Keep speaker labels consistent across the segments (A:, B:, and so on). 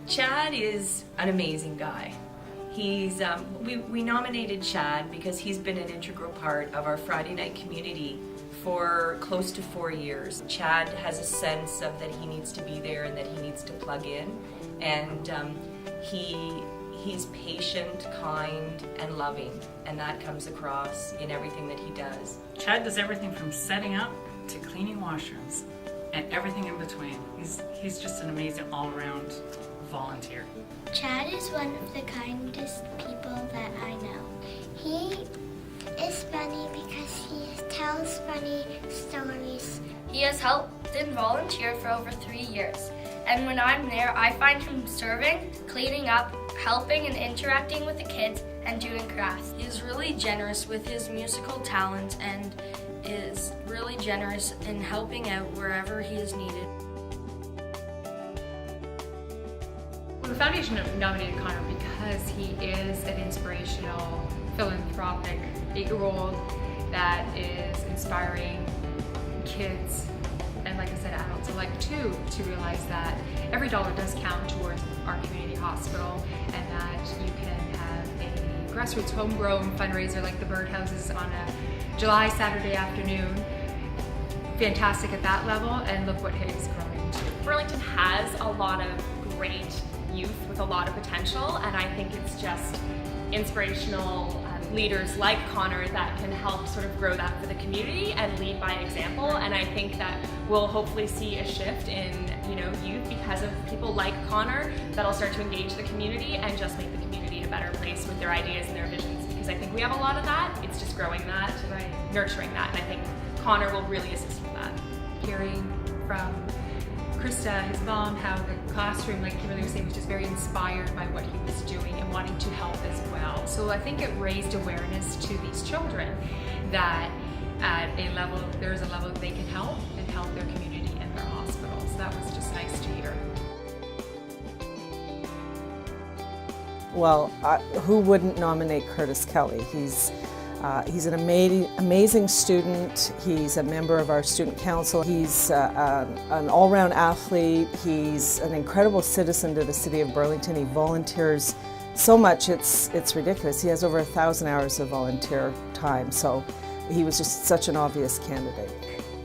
A: Chad is an amazing guy. He's we nominated Chad because he's been an integral part of our Friday night community for close to 4 years. Chad has a sense of that he needs to be there and that he needs to plug in, and he's patient, kind, and loving, and that comes across in everything that he does.
B: Chad does everything from setting up to cleaning washrooms and everything in between. He's just an amazing all-around volunteer.
C: Chad is one of the kindest people that I know. He is funny because he tells funny stories.
D: He has helped and volunteered for over 3 years. And when I'm there, I find him serving, cleaning up, helping and interacting with the kids, and doing crafts. He's really generous with his musical talent and is really generous in helping out wherever he is needed.
E: Well, the foundation nominated Connor because he is an inspirational, philanthropic 8-year-old that is inspiring kids and, like I said, adults alike too, to realize that every dollar does count towards our community hospital, and that you can have a grassroots homegrown fundraiser like the Birdhouses on a July Saturday afternoon. Fantastic at that level, and look what it's grown into.
F: Burlington has a lot of great youth with a lot of potential, and I think it's just inspirational leaders like Connor that can help sort of grow that for the community and lead by example. And I think that we'll hopefully see a shift in youth because of people like Connor that'll start to engage the community and just make the community a better place with their ideas and their visions, because I think we have a lot of that. It's just growing that, nurturing that, and I think Connor will really assist with that.
E: Hearing from Krista, his mom, how the classroom, like Kimberly was saying, was just very inspired by what he was doing and wanting to help as well. So I think it raised awareness to these children that at a level, there's a level that they can help and help their community and their hospital. So that was just nice to hear.
G: Well, who wouldn't nominate Curtis Kelly? He's an amazing student. He's a member of our student council. He's an all-round athlete. He's an incredible citizen to the City of Burlington. He volunteers so much, it's ridiculous. He has over 1,000 hours of volunteer time, so he was just such an obvious candidate.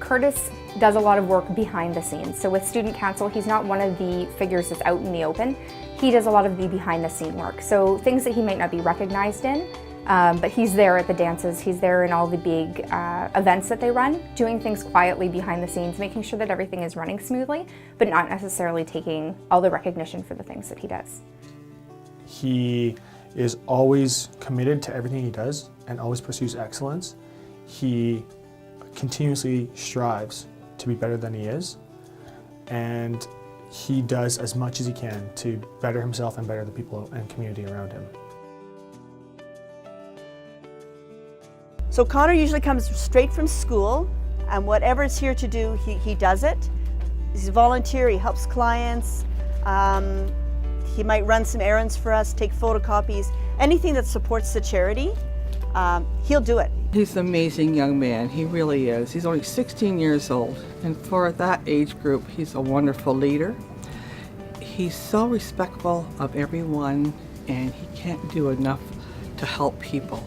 H: Curtis does a lot of work behind the scenes. So with student council, he's not one of the figures that's out in the open. He does a lot of the behind the scene work. So things that he might not be recognized in, but he's there at the dances, he's there in all the big events that they run, doing things quietly behind the scenes, making sure that everything is running smoothly, but not necessarily taking all the recognition for the things that he does.
I: He is always committed to everything he does and always pursues excellence. He continuously strives to be better than he is, and he does as much as he can to better himself and better the people and community around him.
J: So Connor usually comes straight from school, and whatever it's here to do, he does it. He's a volunteer, he helps clients, he might run some errands for us, take photocopies, anything that supports the charity, he'll do it.
K: He's an amazing young man, he really is. He's only 16 years old, and for that age group, he's a wonderful leader. He's so respectful of everyone, and he can't do enough to help people.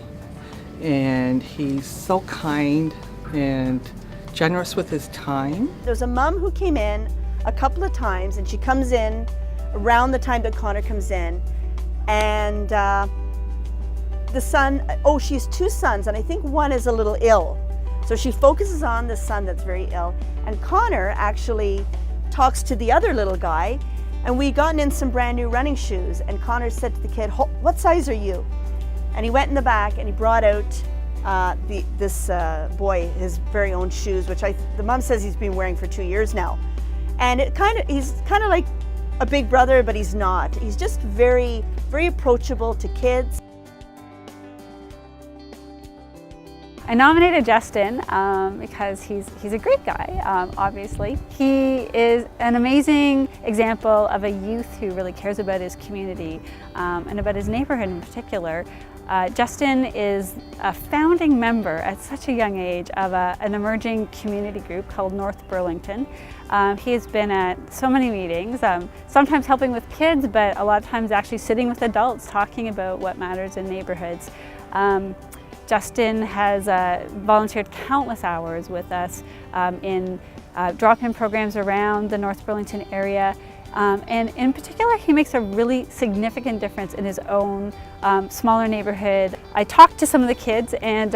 K: And he's so kind and generous with his time.
J: There's a mom who came in a couple of times, and she comes in around the time that Connor comes in, and the son, she has 2 sons, and I think one is a little ill. So she focuses on the son that's very ill, and Connor actually talks to the other little guy, and we gotten in some brand new running shoes, and Connor said to the kid, "What size are you?" And he went in the back and he brought out this boy his very own shoes, which the mom says he's been wearing for 2 years now. And he's kind of like a big brother, but he's not. He's just very, very approachable to kids.
L: I nominated Justin because he's a great guy, obviously. He is an amazing example of a youth who really cares about his community and about his neighborhood in particular. Justin is a founding member at such a young age of an emerging community group called North Burlington. He has been at so many meetings, sometimes helping with kids, but a lot of times actually sitting with adults talking about what matters in neighborhoods. Justin has volunteered countless hours with us in drop-in programs around the North Burlington area. And in particular, he makes a really significant difference in his own smaller neighborhood. I talked to some of the kids and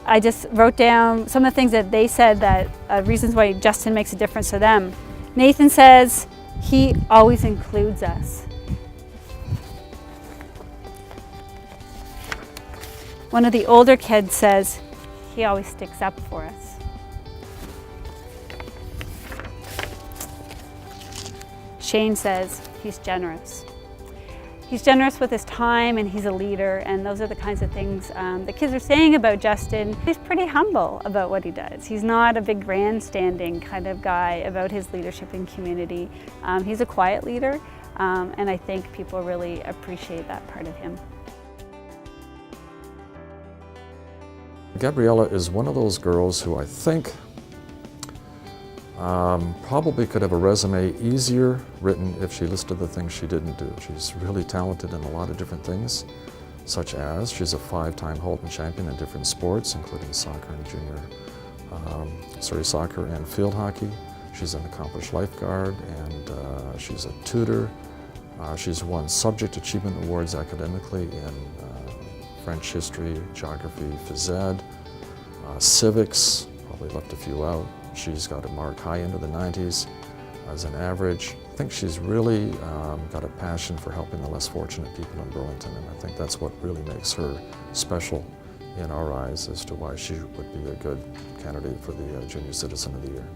L: I just wrote down some of the things that they said that reasons why Justin makes a difference to them. Nathan says, he always includes us. One of the older kids says, he always sticks up for us. Shane says, he's generous. He's generous with his time and he's a leader, and those are the kinds of things the kids are saying about Justin. He's pretty humble about what he does. He's not a big grandstanding kind of guy about his leadership in community. He's a quiet leader, and I think people really appreciate that part of him.
M: Gabriella is one of those girls who I think probably could have a resume easier written if she listed the things she didn't do. She's really talented in a lot of different things, such as she's a 5-time Halton champion in different sports, including soccer and soccer and field hockey. She's an accomplished lifeguard, and she's a tutor. She's won subject achievement awards academically in French history, geography, phys ed, civics, probably left a few out. She's got a mark high into the 90s as an average. I think she's really got a passion for helping the less fortunate people in Burlington, and I think that's what really makes her special in our eyes as to why she would be a good candidate for the Junior Citizen of the Year.